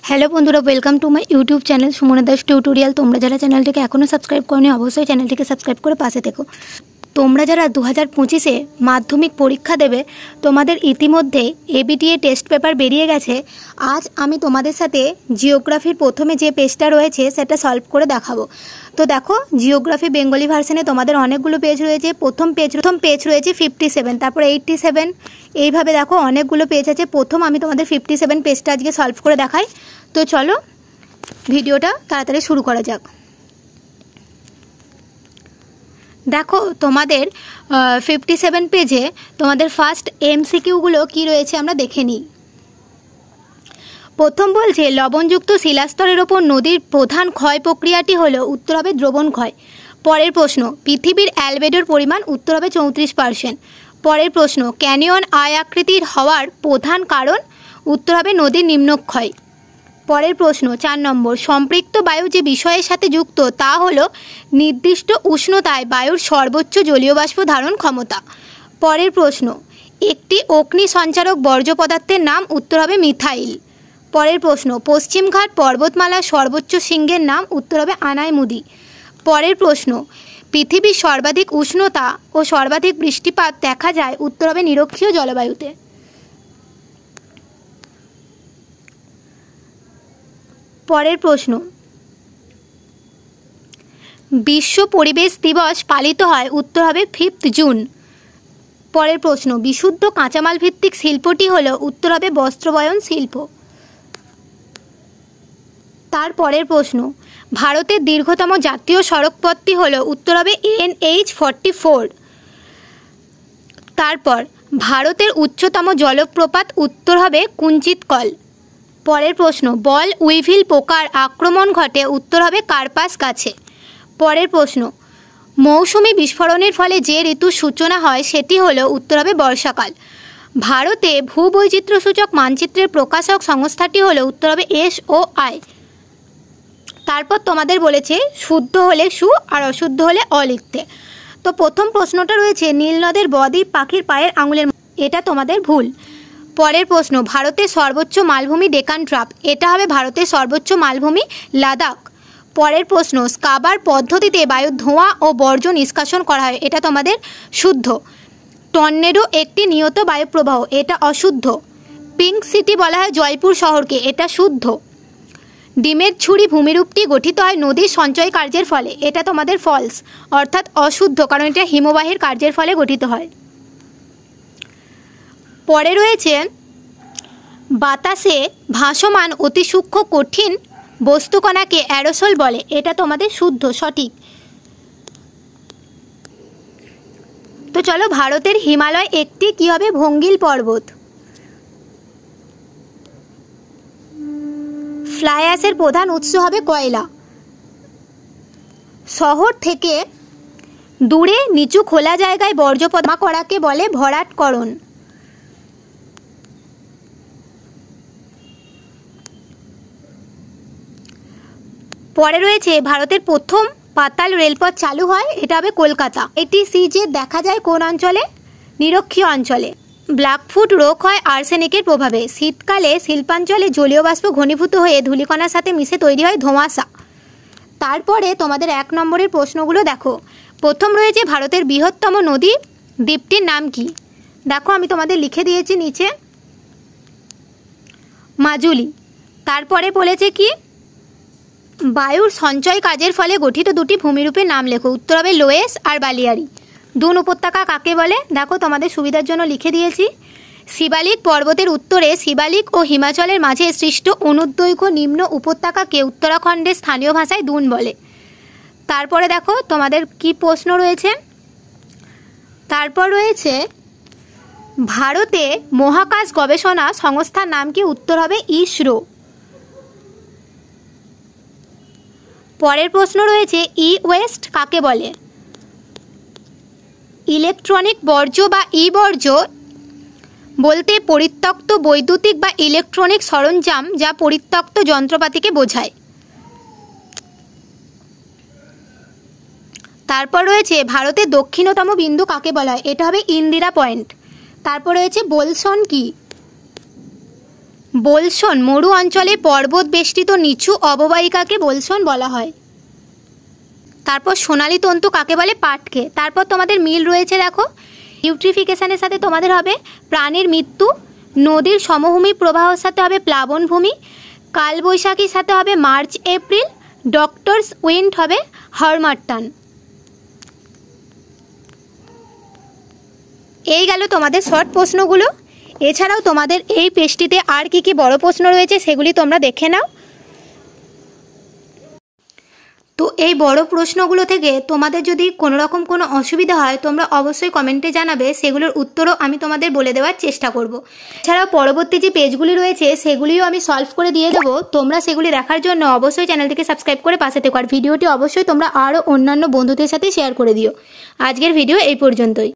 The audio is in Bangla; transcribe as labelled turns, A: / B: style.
A: হ্যালো বন্ধুরা, welcome to my YouTube channel Sumana Das tutorial. তোমরা যারা চ্যানেলটিকে এখনও সাবস্ক্রাইব করনি অবশ্যই চ্যানেলটিকে সাবস্ক্রাইব করে পাশে থেকো। তোমরা যারা 2025-এ মাধ্যমিক পরীক্ষা দেবে, তোমাদের ইতিমধ্যে এবিটিএ টেস্ট পেপার বেরিয়ে গেছে। আজ আমি তোমাদের সাথে জিওগ্রাফির প্রথমে যে পেজটা রয়েছে সেটা সলভ করে দেখাবো। তো দেখো, জিওগ্রাফি বেঙ্গলি ভার্সনে তোমাদের অনেকগুলো পেজ রয়েছে। প্রথম পেজ রয়েছে 57, তারপর 87, এইভাবে দেখো অনেকগুলো পেজ আছে। প্রথম আমি তোমাদের 57 পেজটা আজকে সলভ করে দেখাই। তো চলো ভিডিওটা তাড়াতাড়ি শুরু করা যাক। দেখো তোমাদের 57 পেজে তোমাদের ফার্স্ট এমসিকিউগুলো কি রয়েছে আমরা দেখে নিই। প্রথম বলছে, লবণযুক্ত শিলাস্তরের ওপর নদীর প্রধান ক্ষয় প্রক্রিয়াটি হলো, উত্তর হবে দ্রবণ ক্ষয়। পরের প্রশ্ন, পৃথিবীর অ্যালবেডোর পরিমাণ, উত্তর হবে 34%। পরের প্রশ্ন, ক্যানিয়ন আয় আকৃতির হওয়ার প্রধান কারণ, উত্তর হবে নদীর নিম্নক্ষয়। পরের প্রশ্ন 4 নম্বর, সম্পৃক্ত বায়ু যে বিষয়ের সাথে যুক্ত তা হলো নির্দিষ্ট উষ্ণতায় বায়ুর সর্বোচ্চ জলীয় বাষ্প ধারণ ক্ষমতা। পরের প্রশ্ন, একটি অগ্নি সঞ্চারক বর্জ্য পদার্থের নাম, উত্তর হবে মিথাইল। পরের প্রশ্ন, পশ্চিমঘাট পর্বতমালার সর্বোচ্চ শৃঙ্গের নাম, উত্তর হবে আনাইমুদি। পরের প্রশ্ন, পৃথিবীর সর্বাধিক উষ্ণতা ও সর্বাধিক বৃষ্টিপাত দেখা যায়, উত্তর হবে নিরক্ষীয় জলবায়ুতে। পরের প্রশ্ন, বিশ্ব পরিবেশ দিবস পালিত হয়, উত্তর হবে 5 জুন। পরের প্রশ্ন, বিশুদ্ধ কাঁচামাল ভিত্তিক শিল্পটি হলো, উত্তর হবে বস্ত্রবয়ন শিল্প। তারপরের প্রশ্ন, ভারতের দীর্ঘতম জাতীয় সড়কপথটি হলো, উত্তর হবে NH44। তারপর ভারতের উচ্চতম জলপ্রপাত, উত্তর হবে কুঞ্চিতকল। পরের প্রশ্ন, বল উইভিল পোকার আক্রমণ ঘটে, উত্তর হবে কার্পাস গাছে। পরের প্রশ্ন, মৌসুমি বিস্ফোরণের ফলে যে ঋতুর সূচনা হয় সেটি হলো, উত্তর হবে বর্ষাকাল। ভারতে ভূবৈচিত্র্যসূচক মানচিত্রের প্রকাশক সংস্থাটি হলো, উত্তর হবে SOI। তারপর তোমাদের বলেছে শুদ্ধ হলে সু আর অশুদ্ধ হলে অ লিখতে। তো প্রথম প্রশ্নটা রয়েছে, নীলনদের বদ্বীপ পাখির পায়ের আঙুলের, এটা তোমাদের ভুল। পরের প্রশ্ন, ভারতের সর্বোচ্চ মালভূমি ডেকান ট্রাপ, এটা হবে ভারতের সর্বোচ্চ মালভূমি লাদাখ। পরের প্রশ্ন, স্কাবার পদ্ধতিতে বায়ুর ধোঁয়া ও বর্জ্য নিষ্কাশন করা হয়, এটা তোমাদের শুদ্ধ। টর্নেডো একটি নিয়ত বায়ুপ্রবাহ, এটা অশুদ্ধ। পিঙ্ক সিটি বলা হয় জয়পুর শহরকে, এটা শুদ্ধ। ডিমের ছুরি ভূমিরূপটি গঠিত হয় নদীর সঞ্চয় কার্যের ফলে, এটা তোমাদের ফলস, অর্থাৎ অশুদ্ধ, কারণ এটা হিমবাহের কার্যের ফলে গঠিত হয়। পরে রয়েছে, বাতাসে ভাসমান অতি সূক্ষ্ম কঠিন বস্তুকণাকে অ্যারোসল বলে, এটা তোমাদের শুদ্ধ, সঠিক। তো চলো, ভারতের হিমালয় একটি কি হবে, ভঙ্গিল পর্বত। ফ্লাই অ্যাশের প্রধান উৎস হবে কয়লা। শহর থেকে দূরে নিচু খোলা জায়গায় বর্জ্য জমা করাকে বলে ভরাটকরণ। পরে রয়েছে, ভারতের প্রথম পাতাল রেলপথ চালু হয়, এটা হবে কলকাতা। এটি সিজে দেখা যায় কোন অঞ্চলে, নিরক্ষীয় অঞ্চলে। ব্ল্যাকফুট রোগ হয় আর্সেনিকের প্রভাবে। শীতকালে শিল্পাঞ্চলে জলীয় বাষ্প ঘনীভূত হয়ে ধূলিকণার সাথে মিশে তৈরি হয় ধোঁয়াশা। তারপরে তোমাদের 1 নম্বরের প্রশ্নগুলো দেখো। প্রথম রয়েছে, ভারতের বৃহত্তম নদী দ্বীপটির নাম কি? দেখো আমি তোমাদের লিখে দিয়েছি নিচে, মাজুলি। তারপরে বলেছে কি, বায়ুর সঞ্চয় কাজের ফলে গঠিত দুটি ভূমিরূপের নাম লেখো, উত্তর হবে লোয়েস আর বালিয়ারি। দুন উপত্যকা কাকে বলে? দেখো তোমাদের সুবিধার জন্য লিখে দিয়েছি, শিবালিক পর্বতের উত্তরে শিবালিক ও হিমাচলের মাঝে সৃষ্ট অনুদৈর্ঘ্য নিম্ন উপত্যকাকে উত্তরাখণ্ডের স্থানীয় ভাষায় দুন বলে। তারপরে দেখো তোমাদের কি প্রশ্ন রয়েছে। তারপর রয়েছে, ভারতে মহাকাশ গবেষণা সংস্থার নাম কি? উত্তর হবে ইসরো। পরের প্রশ্ন রয়েছে, ই ওয়েস্ট কাকে বলে? ইলেকট্রনিক বর্জ্য বা ই বর্জ্য বলতে পরিত্যক্ত বৈদ্যুতিক বা ইলেকট্রনিক সরঞ্জাম যা পরিত্যক্ত যন্ত্রপাতিকে বোঝায়। তারপর রয়েছে, ভারতের দক্ষিণতম বিন্দু কাকে বলা হয়? এটা হবে ইন্দিরা পয়েন্ট। তারপর রয়েছে, বোলসন কি? বোলসন মরু অঞ্চলে পর্বত বেষ্টিত নিচু অববাহিকাকে বোলসন বলা হয়। তারপর সোনালী তন্তু কাকে বলে? পাটকে। তারপর তোমাদের মিল রয়েছে দেখো, ইউট্রিফিকেশনের সাথে তোমাদের হবে প্রাণীর মৃত্যু, নদীর সমভূমি প্রবাহের সাথে হবে প্লাবনভূমি, কালবৈশাখীর সাথে হবে মার্চ এপ্রিল, ডক্টরস উইন্ড হবে হারমাট্টান। এই গেল তোমাদের শর্ট প্রশ্নগুলো। এছাড়াও তোমাদের এই পেজটিতে আর কি কি বড় প্রশ্ন রয়েছে সেগুলি তোমরা দেখে নাও। তো এই বড় প্রশ্নগুলো থেকে তোমাদের যদি কোনো রকম কোনো অসুবিধা হয় তোমরা অবশ্যই কমেন্টে জানাবে, সেগুলোর উত্তরও আমি তোমাদের বলে দেওয়ার চেষ্টা করব। এছাড়াও পরবর্তী যে পেজগুলি রয়েছে সেগুলিও আমি সলভ করে দিয়ে দেবো, তোমরা সেগুলি দেখার জন্য অবশ্যই চ্যানেলটিকে সাবস্ক্রাইব করে পাশে থেকো। আর ভিডিওটি অবশ্যই তোমরা আরও অন্যান্য বন্ধুদের সাথে শেয়ার করে দিও। আজকের ভিডিও এই পর্যন্তই।